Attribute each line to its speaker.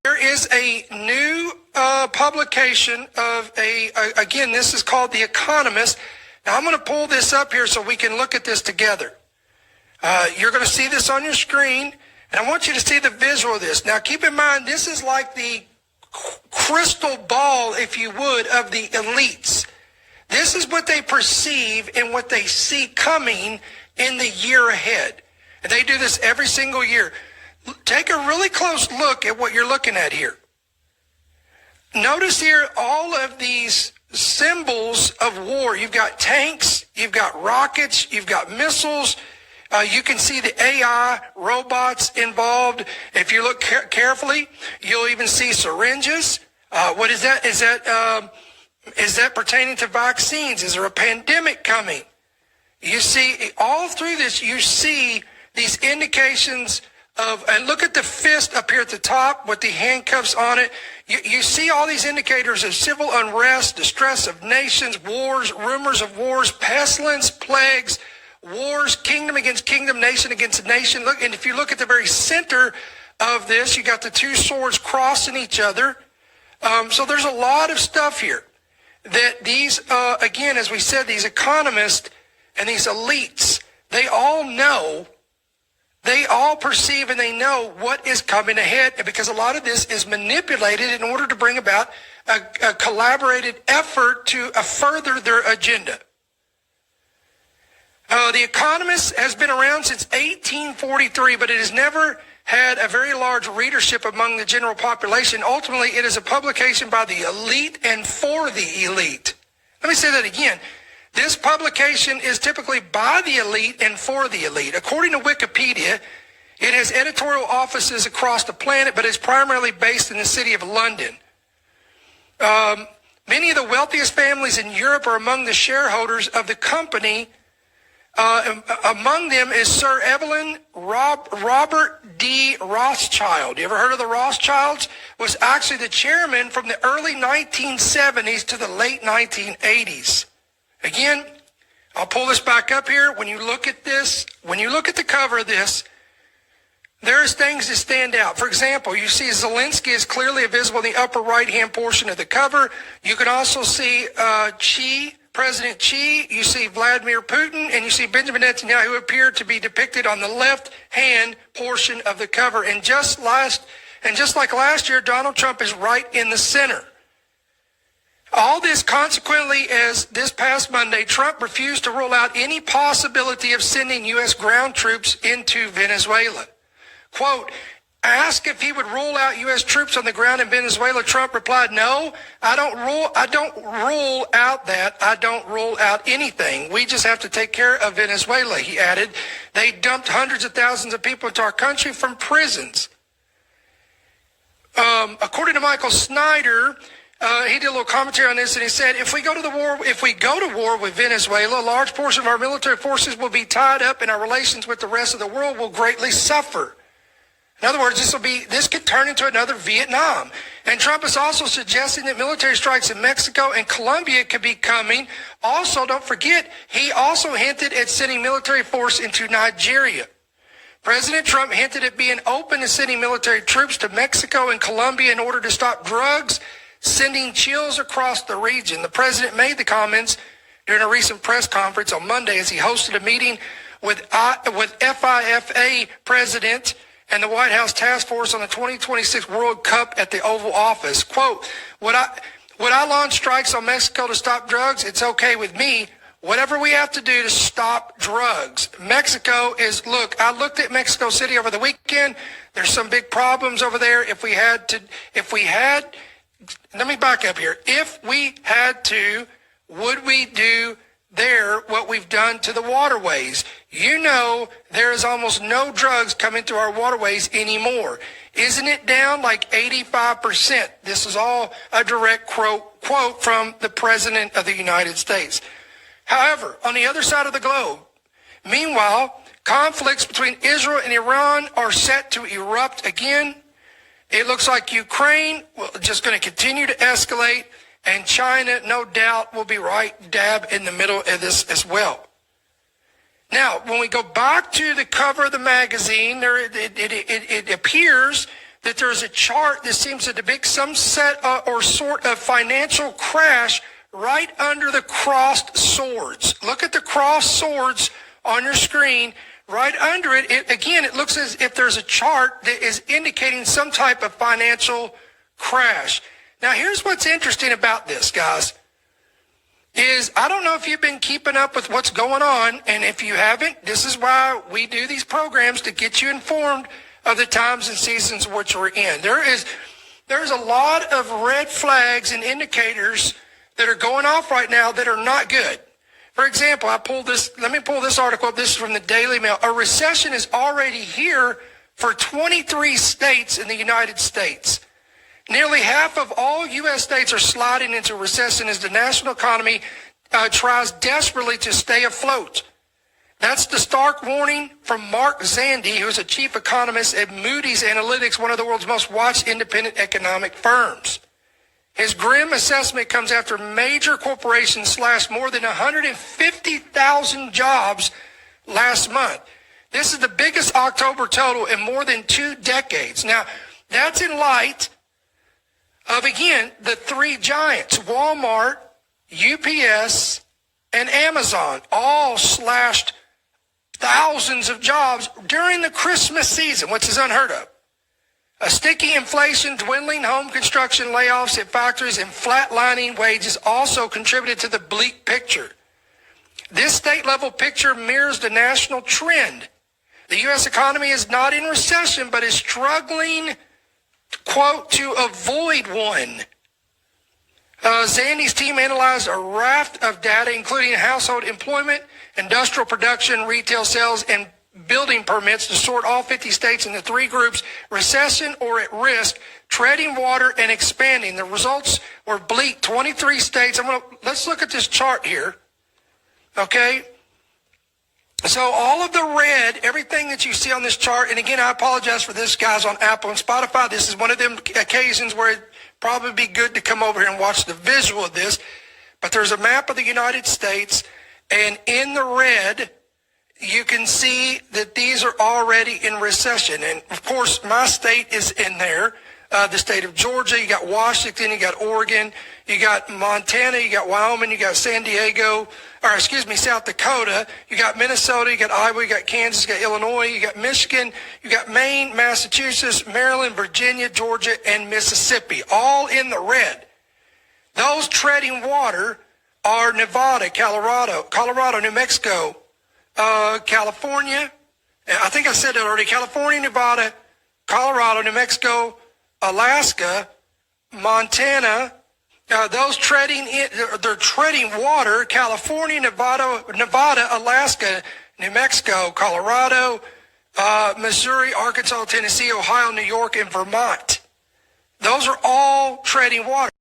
Speaker 1: There is a new publication of again, this is called The Economist. Now, I'm going to pull this up here so we can look at this together. You're going to see this on your screen, and I want you to see the visual of this. Now, keep in mind, this is like the crystal ball, if you would, of the elites. This is what they perceive and what they see coming in the year ahead. And they do this every single year. Take a really close look at what you're looking at here. Notice here all of these symbols of war. You've got tanks, you've got rockets, you've got missiles. You can see the AI robots involved. If you look carefully, you'll even see syringes. What is that? Is that pertaining to vaccines? Is there a pandemic coming? You see, all through this, you see these indications of, and look at the fist up here at the top with the handcuffs on it. You see all these indicators of civil unrest, distress of nations, wars, rumors of wars, pestilence, plagues, wars, kingdom against kingdom, nation against nation. Look, and if you look at the very center of this, you got the two swords crossing each other. So there's a lot of stuff here that these, again, as we said, these economists and these elites, they all know, they all perceive and they know what is coming ahead, because a lot of this is manipulated in order to bring about a collaborated effort to further their agenda. The Economist has been around since 1843, but it has never had a very large readership among the general population. Ultimately, it is a publication by the elite and for the elite. Let me say that again. This publication is typically by the elite and for the elite. According to Wikipedia, it has editorial offices across the planet, but is primarily based in the city of London. Many of the wealthiest families in Europe are among the shareholders of the company. Among them is Sir Evelyn Robert D. Rothschild. You ever heard of the Rothschilds? Was actually the chairman from the early 1970s to the late 1980s. Again, I'll pull this back up here. When you look at this, when you look at the cover of this, there's things that stand out. For example, you see Zelensky is clearly visible in the upper right-hand portion of the cover. You can also see President Xi, you see Vladimir Putin, and you see Benjamin Netanyahu, who appear to be depicted on the left-hand portion of the cover. And just like last year, Donald Trump is right in the center. All this consequently, as this past Monday, Trump refused to rule out any possibility of sending U.S. ground troops into Venezuela. Quote, asked if he would rule out U.S. troops on the ground in Venezuela, Trump replied, no, I don't rule out that. I don't rule out anything. We just have to take care of Venezuela, he added. They dumped hundreds of thousands of people into our country from prisons. According to Michael Snyder, he did a little commentary on this, and he said, if we go to war with Venezuela, a large portion of our military forces will be tied up, and our relations with the rest of the world will greatly suffer. In other words, this could turn into another Vietnam. And Trump is also suggesting that military strikes in Mexico and Colombia could be coming. Also, don't forget, he also hinted at sending military force into Nigeria. President Trump hinted at being open to sending military troops to Mexico and Colombia in order to stop drugs, sending chills across the region. The president made the comments during a recent press conference on Monday as he hosted a meeting with FIFA president and the White House task force on the 2026 World Cup at the Oval Office. Quote, would I launch strikes on Mexico to stop drugs? It's okay with me. Whatever we have to do to stop drugs. Mexico is, look, I looked at Mexico City over the weekend. There's some big problems over there. Let me back up here. If we had to, would we do there what we've done to the waterways? You know, there is almost no drugs coming through our waterways anymore. Isn't it down like 85%? This is all a direct quote from the President of the United States. However, on the other side of the globe, meanwhile, conflicts between Israel and Iran are set to erupt again. It looks like Ukraine is just going to continue to escalate, and China, no doubt, will be right dab in the middle of this as well. Now, when we go back to the cover of the magazine, it appears that there's a chart that seems to depict some set or sort of financial crash right under the crossed swords. Look at the crossed swords on your screen. Right under it, it looks as if there's a chart that is indicating some type of financial crash. Now, here's what's interesting about this, guys, is I don't know if you've been keeping up with what's going on, and if you haven't, this is why we do these programs, to get you informed of the times and seasons which we're in. There's a lot of red flags and indicators that are going off right now that are not good. For example, let me pull this article up. This is from the Daily Mail. A recession is already here for 23 states in the United States. Nearly half of all U.S. states are sliding into recession as the national economy tries desperately to stay afloat. That's the stark warning from Mark Zandi, who is a chief economist at Moody's Analytics, one of the world's most watched independent economic firms. His grim assessment comes after major corporations slashed more than 150,000 jobs last month. This is the biggest October total in more than 2 decades. Now, that's in light of, again, the 3 giants, Walmart, UPS, and Amazon, all slashed thousands of jobs during the Christmas season, which is unheard of. A sticky inflation, dwindling home construction, layoffs at factories, and flatlining wages also contributed to the bleak picture. This state-level picture mirrors the national trend. The U.S. economy is not in recession, but is struggling, quote, to avoid one. Zandi's team analyzed a raft of data, including household employment, industrial production, retail sales, and building permits, to sort all 50 states into 3 groups: recession or at risk, treading water, and expanding. The results were bleak. 23 states. Let's look at this chart here. Okay. So all of the red, everything that you see on this chart, and again, I apologize for this, guys, on Apple and Spotify. This is one of them occasions where it'd probably be good to come over here and watch the visual of this. But there's a map of the United States, and in the red, you can see that these are already in recession. And of course, my state is in there. The state of Georgia, you got Washington, you got Oregon, you got Montana, you got Wyoming, you got South Dakota, you got Minnesota, you got Iowa, you got Kansas, you got Illinois, you got Michigan, you got Maine, Massachusetts, Maryland, Virginia, Georgia, and Mississippi, all in the red. Those treading water are Nevada, Colorado, New Mexico, California. I think I said that already. California, Nevada, Colorado, New Mexico, Alaska, Montana. Those they're treading water: California, Nevada, Alaska, New Mexico, Colorado, Missouri, Arkansas, Tennessee, Ohio, New York, and Vermont. Those are all treading water.